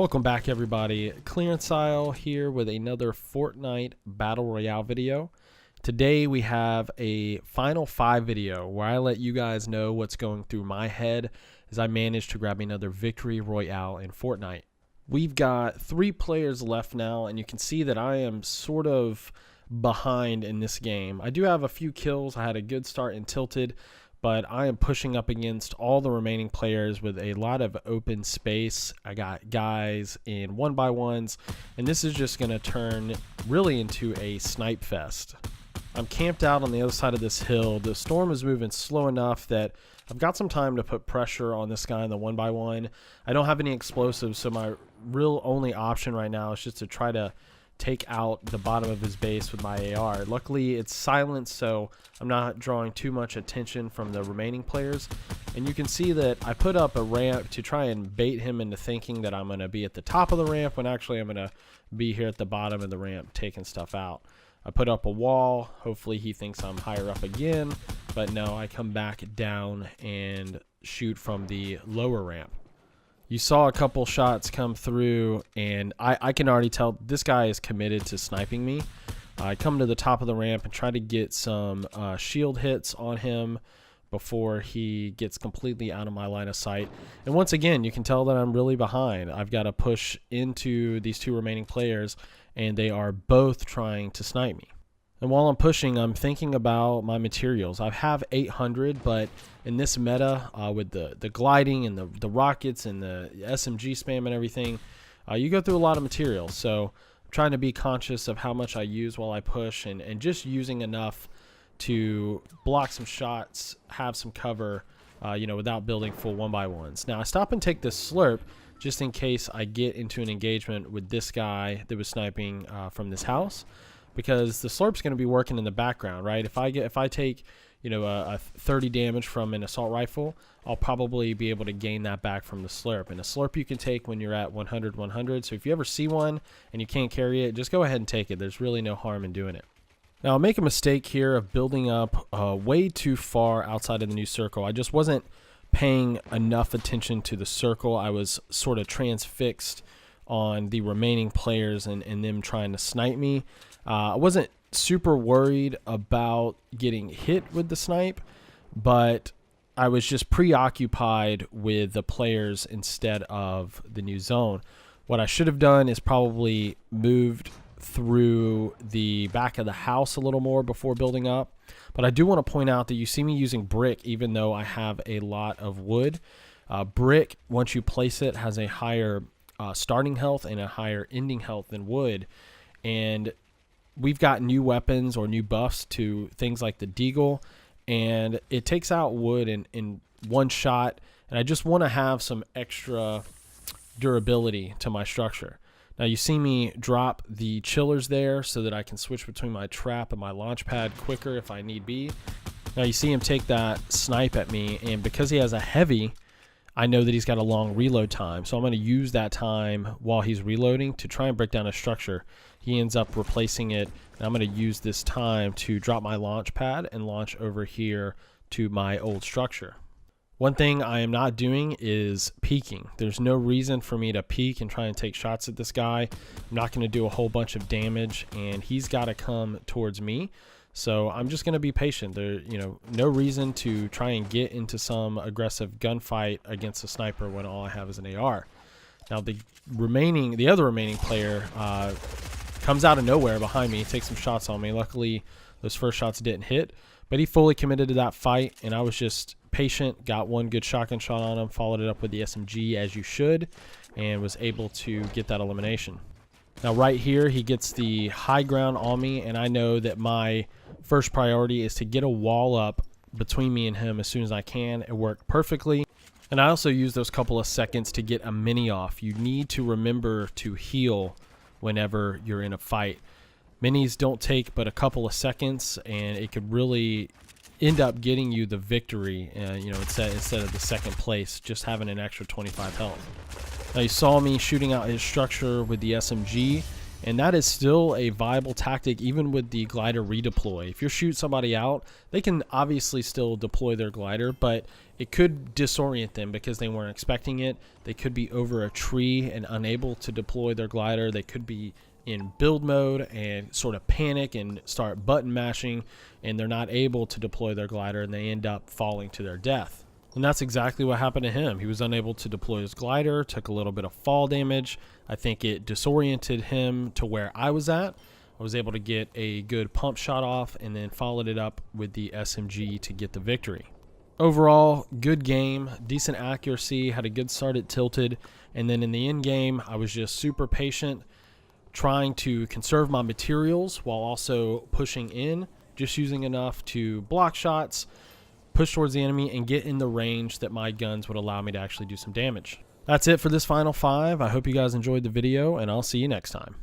Welcome back, everybody. Clearance Aisle here with another Fortnite Battle Royale video. Today we have a Final 5 video where I let you guys know what's going through my head as I manage to grab another Victory Royale in Fortnite. We've got 3 players left now, and you can see that I am sort of behind in this game. I do have a few kills. I had a good start in Tilted, but I am pushing up against all the remaining players with a lot of open space. I got guys in 1x1s, and this is just going to turn really into a snipe fest. I'm camped out on the other side of this hill. The storm is moving slow enough that I've got some time to put pressure on this guy in the 1x1. I don't have any explosives, so my real only option right now is just to try to take out the bottom of his base with my AR. Luckily, it's silent, so I'm not drawing too much attention from the remaining players. And you can see that I put up a ramp to try and bait him into thinking that I'm going to be at the top of the ramp when actually I'm going to be here at the bottom of the ramp taking stuff out. I put up a wall. Hopefully he thinks I'm higher up again, but no, I come back down and shoot from the lower ramp. You saw a couple shots come through, and I can already tell this guy is committed to sniping me. I come to the top of the ramp and try to get some shield hits on him before he gets completely out of my line of sight. And once again, you can tell that I'm really behind. I've got to push into these 2 remaining players, and they are both trying to snipe me. And while I'm pushing, I'm thinking about my materials. I have 800, but in this meta, with the gliding and the rockets and the SMG spam and everything, you go through a lot of materials. So I'm trying to be conscious of how much I use while I push, and just using enough to block some shots, have some cover, without building full 1x1s. Now I stop and take this slurp just in case I get into an engagement with this guy that was sniping from this house, because the slurp's going to be working in the background, right? If I take a 30 damage from an assault rifle, I'll probably be able to gain that back from the slurp. And a slurp you can take when you're at 100. So if you ever see one and you can't carry it, just go ahead and take it. There's really no harm in doing it. Now, I'll make a mistake here of building up way too far outside of the new circle. I just wasn't paying enough attention to the circle. I was sort of transfixed on the remaining players and them trying to snipe me. I wasn't super worried about getting hit with the snipe, but I was just preoccupied with the players instead of the new zone. What I should have done is probably moved through the back of the house a little more before building up. But I do want to point out that you see me using brick even though I have a lot of wood. Brick, once you place it, has a higher starting health and a higher ending health than wood. And we've got new weapons or new buffs to things like the deagle, and it takes out wood in one shot, and I just want to have some extra durability to my structure. Now you see me drop the chillers there so that I can switch between my trap and my launch pad quicker if I need be. Now you see him take that snipe at me, and because he has a heavy, I know that he's got a long reload time, so I'm going to use that time while he's reloading to try and break down his structure. He ends up replacing it, and I'm going to use this time to drop my launch pad and launch over here to my old structure. One thing I am not doing is peeking. There's no reason for me to peek and try and take shots at this guy. I'm not going to do a whole bunch of damage, and he's got to come towards me. So I'm just going to be patient. There, no reason to try and get into some aggressive gunfight against a sniper when all I have is an AR. Now the other remaining player comes out of nowhere behind me, takes some shots on me. Luckily, those first shots didn't hit, but he fully committed to that fight, and I was just patient, got one good shotgun shot on him, followed it up with the SMG as you should, and was able to get that elimination. Now right here, he gets the high ground on me, and I know that my first priority is to get a wall up between me and him as soon as I can. It worked perfectly. And I also use those couple of seconds to get a mini off. You need to remember to heal whenever you're in a fight. Minis don't take but a couple of seconds, and it could really end up getting you the victory, instead of the second place, just having an extra 25 health. Now you saw me shooting out his structure with the SMG, and that is still a viable tactic even with the glider redeploy. If you shoot somebody out, they can obviously still deploy their glider, but it could disorient them because they weren't expecting it. They could be over a tree and unable to deploy their glider. They could be in build mode and sort of panic and start button mashing, and they're not able to deploy their glider, and they end up falling to their death. And that's exactly what happened to him. He was unable to deploy his glider, took a little bit of fall damage. I think it disoriented him to where I was at. I was able to get a good pump shot off and then followed it up with the SMG to get the victory. Overall, good game, decent accuracy, had a good start at tilted, and then in the end game, I was just super patient, trying to conserve my materials while also pushing in, just using enough to block shots, push towards the enemy, and get in the range that my guns would allow me to actually do some damage. That's it for this final 5. I hope you guys enjoyed the video, and I'll see you next time.